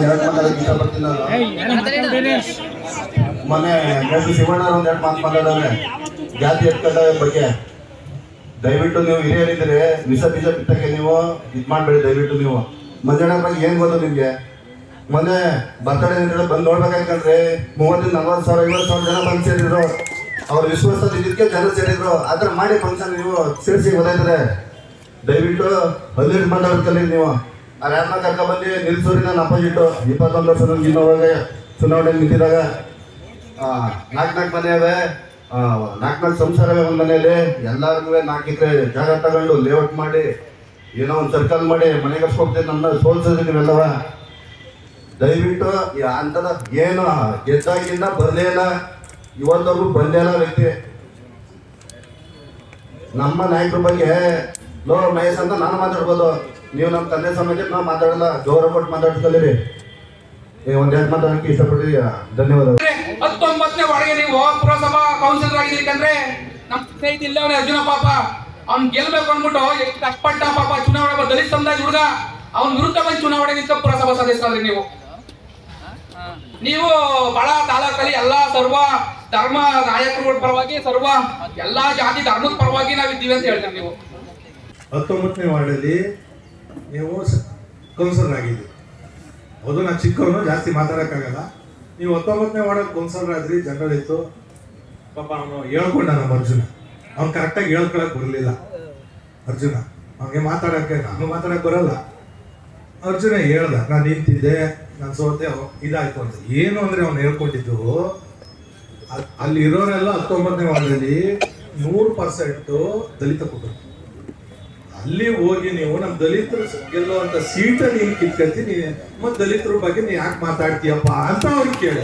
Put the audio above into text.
ಎರಡು ಮಾತಾಡೋಕೆ ಇಷ್ಟಪಡ್ತೀನಿ ನಾನು. ಮೊನ್ನೆ ಶಿವಣ್ಣ ಒಂದು ಎರಡು ಮಾತು ಮಾತಾಡೋರೆ ಜಾತಿ ಎತ್ಕೊಂಡ ಬಗ್ಗೆ. ದಯವಿಟ್ಟು ನೀವು ಹಿರಿಯರಿದ್ರೆ ವಿಷ ಬೀಜ ಬಿತ್ತಕ್ಕೆ ನೀವು ಇದು ಮಾಡಬೇಡಿ. ದಯವಿಟ್ಟು ನೀವು ಮಂಜಣ್ಣ ಬಗ್ಗೆ ಏನು ಗೊತ್ತು ನಿಮಗೆ? ಮೊನ್ನೆ ಬರ್ತಡೇ ಅಂತ ಬಂದು ನೋಡ್ಬೇಕಾಯ್ತಂದ್ರೆ 30,000, 40,000, 50,000 ಜನ ಬಂದು ಸೇರಿದ್ರು. ಅವ್ರ ವಿಶ್ವಾಸದ ಇದಕ್ಕೆ ಜನ ಸೇರಿದ್ರು. ಆ ಥರ ಮಾಡಿ ಫಂಕ್ಷನ್ ನೀವು ಸೇರಿಸಿ ಗೊತ್ತಾಯ್ತದೆ. ದಯವಿಟ್ಟು 15 ಮಾತಾಡೋದು ಕಲಿ ನೀವು. ಆ ಯಾರನ್ನ ಕರ್ಕೊಬಂದು ನಿಲ್ಸೂರಿ ನಾನು ಅಪೋಸಿಟ್ಟು 21 ವರ್ಷ ಇನ್ನೋವಾಗ ಚುನಾವಣೆ ನಿಂತಿದ್ದಾಗ 4 ಮನೆ ಅವೆ, 4 ಸಂಸಾರವೇ ಒಂದು ಮನೆಯಲ್ಲಿ. ಎಲ್ಲರಿಗೂ 4 ಎಕರೆ ಜಾಗ ತಗೊಂಡು ಲೇಔಟ್ ಮಾಡಿ ಏನೋ ಒಂದು ಸರ್ಕಲ್ ಮಾಡಿ ಮನೆಗೆ ಹಚ್ಕೊಡ್ತೀನಿ. ನನ್ನ ಸೋಲ್ಸಿದ್ರಿ ನೀವೆಲ್ಲವ. ದಯವಿಟ್ಟು ಅಂಥದ ಏನು ಗೆದ್ದಾಗಿಂದ ಬರಲೇ ಇಲ್ಲ, ಇವತ್ತವರೆಗೂ ಬಂದೇ ಇಲ್ಲ ವ್ಯಕ್ತಿ. ನಮ್ಮ ನಾಯಕರ ಬಗ್ಗೆ ಲೋ ಮಹೇಶ್ ಅಂತ ನಾನು ಮಾತಾಡ್ಬೋದು, ನೀವು ನಮ್ಮ ತಂದೆ ಸಮೇತ ನಾವು ಮಾತಾಡಲ್ಲ. ಗೌರವ ಕೊಟ್ಟು ಮಾತಾಡ್ಕೊಳ್ಳಿ. ಒಂದೆರಡು ಮಾತಾಡೋಕ್ಕೆ ಇಷ್ಟಪಡ್ತೀವಿ. ಧನ್ಯವಾದ. 19ನೇ ವಾರ್ಡ್ಗೆ ನೀವು ಪುರಸಭಾ ಕೌನ್ಸಿಲರ್ ಆಗಿದ್ದೀರಿ. ನಮ್ಮ ಸ್ನೇಹಿತ ಇಲ್ಲವನೇ ಅರ್ಜುನ ಪಾಪ, ಅವ್ನು ಗೆಲ್ಬೇಕು ಅಂದ್ಬಿಟ್ಟು ಎಷ್ಟು ಕಷ್ಟಪಟ್ಟ ಪಾಪ. ಚುನಾವಣೆ ದಲಿತ ಸಮುದಾಯ ಹುಡುಗ, ಅವ್ನ ವಿರುದ್ಧ ಬಂದು ಚುನಾವಣೆ ನಿಂತ ಪುರಸಭಾ ಸದಸ್ಯರಾದ್ರಿ ನೀವು ಬಹಳ ತಾಲೂಕಲ್ಲಿ ಎಲ್ಲಾ ಸರ್ವ ಧರ್ಮ ನಾಯಕರುಗಳ ಪರವಾಗಿ, ಸರ್ವ ಎಲ್ಲಾ ಜಾತಿ ಧರ್ಮದ ಪರವಾಗಿ ನಾವಿದ್ದೀವಿ ಅಂತ ಹೇಳ್ತೀವಿ. ನೀವು 19ನೇ ವಾರ್ಡಲ್ಲಿ ನೀವು ಕೌನ್ಸಿಲರ್ ಆಗಿದ್ದೀರಿ. ಹೌದು, ನಾನು ಚಿಕ್ಕವನು, ಜಾಸ್ತಿ ಮಾತಾಡೋಕ್ಕಾಗಲ್ಲ. ನೀವು 19ನೇ ವಾರ್ಡಲ್ಲಿ ಕೌನ್ಸಿಲರ್ ಆದ್ರಿ. ಜನರಲ್ ಇತ್ತು ಪಾಪ, ಅವನು ಹೇಳ್ಕೊಂಡ ನಮ್ಮ ಅರ್ಜುನ. ಅವ್ನು ಕರೆಕ್ಟಾಗಿ ಹೇಳ್ಕೊಳಕ್ ಬರಲಿಲ್ಲ ಅರ್ಜುನ. ಅವನಿಗೆ ಮಾತಾಡೋಕ್ಕೆ, ನಾನು ಮಾತಾಡೋಕೆ ಬರಲ್ಲ. ಅರ್ಜುನ ಹೇಳ್ದ, ನಾನು ನಿಂತಿದ್ದೆ, ನಾನು ಸೋತೆ, ಇದಾಯ್ತು ಅಂತ. ಏನು ಅಂದರೆ ಅವ್ನು ಹೇಳ್ಕೊಟ್ಟಿದ್ದು, ಅಲ್ಲಿ ಇರೋರೆಲ್ಲ 19ನೇ ವಾರ್ಡಲ್ಲಿ 100% ದಲಿತ ಕುಟುಂಬ. ಅಲ್ಲಿ ಹೋಗಿ ನೀವು ನಮ್ಮ ದಲಿತರು ಗೆಲ್ಲುವಂಥ ಸೀಟಲ್ಲಿ ನೀನು ಕಿತ್ಕೊಳ್ತೀನಿ, ಮತ್ತು ದಲಿತರ ಬಗ್ಗೆ ನೀನು ಯಾಕೆ ಮಾತಾಡ್ತೀಯಪ್ಪ ಅಂತ ಅವ್ರಿಗೆ ಕೇಳಿ.